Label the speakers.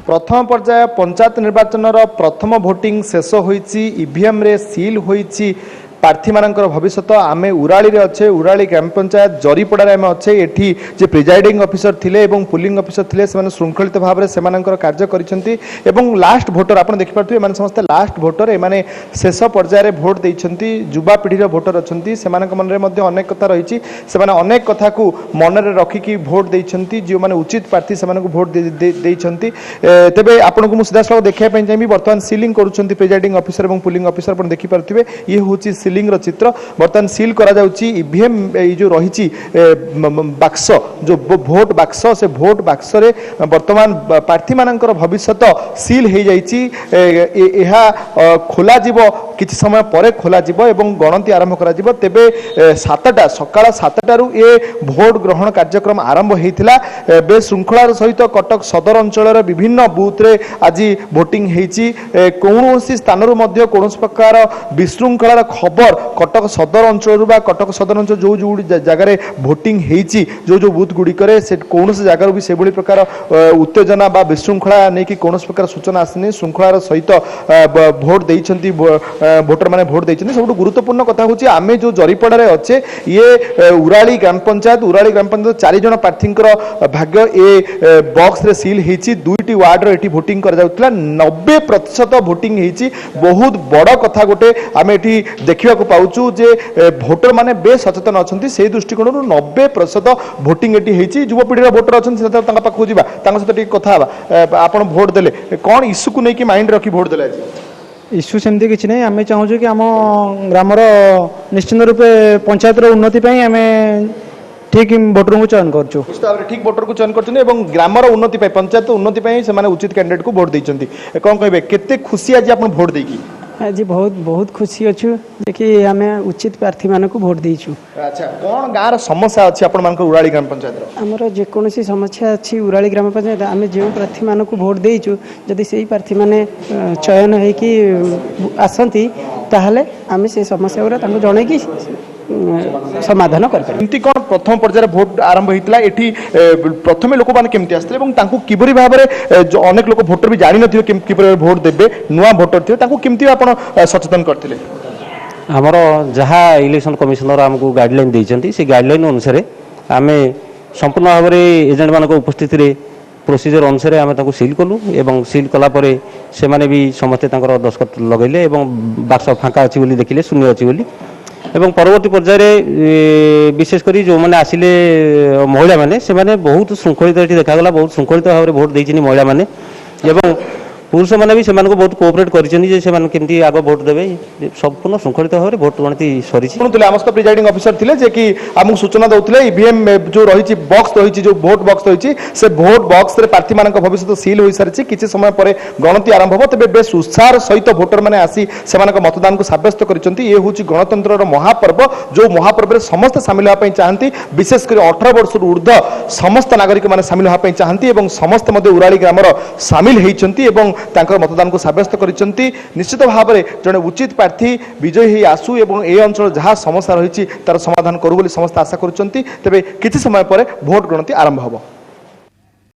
Speaker 1: प्रथम पर्याय पंचायत निर्वाचन प्रथम भोटिंग शेष होईची ईवीएम रे सील होईची प्रार्थी मानकर भविष्य आमे उराली रे अच्छे उराली ग्राम पंचायत जरीपड़ार आम अच्छे एठी जे प्रिजाइडिंग ऑफिसर थिले एवं पुलिंग ऑफिसर थिले से श्रृंखलित भाव में से कार्य करिसेंती एवं लास्ट भोटर आपण देखि पारथुवे माने समस्त लास्ट भोटर ए माने शेष पर्याय भोट देइछंती युवा पीढ़ी रो भोटर अछंती सेमानक मन रे मध्ये अनेक कथा रहिछि से माने अनेक कथा को मन रे रखि कि भोट देइछंती जो माने उचित प्रार्थी सेमानक भोट देइछंती तेबे आपण को सीधा सलग देखिया पय जाइबी वर्तमान सीलिंग करूछंती प्रिजाइडिंग ऑफिसर एवं पुलिंग ऑफिसर आपण देखि पारथुवे ये होछि सीलिंग रो चित्र बर्तमान सील करा जाउची ईवीएम जो रही बाक्स जो भोट बाक्स से भोट बाक्स रे वर्तमान प्रार्थी मानकर भविष्य सील हो जाइची खोला जीवो किछि समय परे खोला जीवो एवं गणति आरंभ करा जीवो तेबे 7टा सकाळ 7टारू ए भोट ग्रहण कार्यक्रम आरंभ हेतिला बे श्रृंखलार सहित कटक सदर अंचल विभिन्न बूथ रे आज भोटिंग हेची कौनसी स्थानरू मध्य कौनसी प्रकार विशृंखलार खबर कटक सदर अंचल कटक सदर अंचल जो जो जगार भोटिंग हेची जो जो बूथ गुड़िक से कौन से जगार भी से प्रकार उत्तेजना बा विशृंखला नहीं कि कौन प्रकार सूचना आसनी श्रृंखलार सहित भोट देइछंती भोटर माने भोट देइछंती सब गुरुत्वपूर्ण कथा होची आमे जो जरीपड़ा रे अच्छे ये उराली ग्राम पंचायत 4 जन प्रार्थी भाग्य ए बॉक्स रे सील हेची 2टी वार्ड रो एठी भोटिंग कर जाउतला 90% भोटिंग हेची बहुत बड़ कथा गोटे आमे एठी देखिबा को पाउचु जे भोटर माने बे सचेतन अछंती से दृष्टिकोण 90% भोटिंग एटी हेची युवा पीढ़ी भोटर अछंती से तांका पाखु जिबा तांका सहित टिक कथा हबा आपण भोट देले कोन इश्यू को नै कि माइंड रखी भोट देले
Speaker 2: इश्यू सेमती किछि नै आमे चाहूछु कि आम ग्रामर निश्चित रूपे पंचायत रो उन्नति पई आमे ठीक भोटर को चयन करछु
Speaker 1: ठीक भोटर को चयन करछन एवं ग्रामर उन्नति पई पंचायत उन्नति पई से माने उचित कैंडिडेट को भोट दैछंती कोन कहबे केते खुशी आज आपण भोट देकी
Speaker 2: आज बहुत बहुत खुशी अच्छु देखि आमे उचित प्रार्थी मान को भोट देइछु।
Speaker 1: अच्छा कोन गार समस्या अछि आपण मान को उराली ग्राम पंचायत रो
Speaker 2: हमर जे कोनसी समस्या अछि उराली ग्राम पंचायत आमे जे प्रार्थी मान को भोट देइछु जदि सेही प्रार्थी माने चयन है कि आसंती ताहले आमे से समस्या उरा तांको जणे कि समाधान कर
Speaker 1: एमती कोन प्रथम पर्याय भोट आरंभ होइतला एठी प्रथम लोक माने केमती आस्ते एवं तांको किबरी भाबरे अनेक लोक भोटर भी जानि नथियो किबरी भोट देबे नुवा भोटर थियो तांको केमती आपण सचेतन करथिले
Speaker 3: हमरो जहा इलेक्शन कमिशनर हमको गाइडलाइन दैचंती से गाइडलाइन अनुसार आमे संपूर्ण भाबरे एजेंट मानको उपस्थिति रे प्रोसीजर अनुसार आमे ताको सील कलु एवं सील कला परे से माने भी समस्त तांकर दस्खत लगैले एवं बाक्स फांका अछि बोली देखिले शून्य अछि बोली एवं परवर्ती पर्याय विशेषकर जो मैंने आसिले महिला माने से माने बहुत श्रृंखलित देखागला बहुत श्रृंखलित भाव में भोट देइछिनी महिला माने एवं पुरुष मैंने भी सेमानक बहुत कोऑपरेट करिसेनी केमती आग भोट देवे संपूर्ण श्रृंखलित भाव में भोट गणति सरी
Speaker 1: आमस्त प्रिजाइडिंग ऑफिसर थिले जे कि आमको सूचना दउथिले ईवीएम जो रही बॉक्स रही जो भोट बॉक्स रही से भोट बॉक्स रे प्रार्थी मानक भविष्य सील हो सारी किसी समय पर गणति आरंभ हो तेज बेस उत्साह सहित भोटर मैंने आसी से मतदान को सब्यस्त करछंती ये होची गणतंत्र महापर्व जो महापर्व में समस्त सामिल होगा चाहती विशेषकर 18 वर्ष ऊर्ध्व समस्त नागरिक मैंने सामिल होगा चाहती समस्त उराली ग्रामर सामिल होती तांकर मतदान को सब्यस्त करिसेंती निश्चित भाव में जड़े उचित प्रार्थी विजयी ही आसू एवं ए अंचल जहाँ समस्या रही तार समाधान करू बोली समस्त आशा करुचंती तेबे किछि समय पर भोट गणति आरंभ होबो।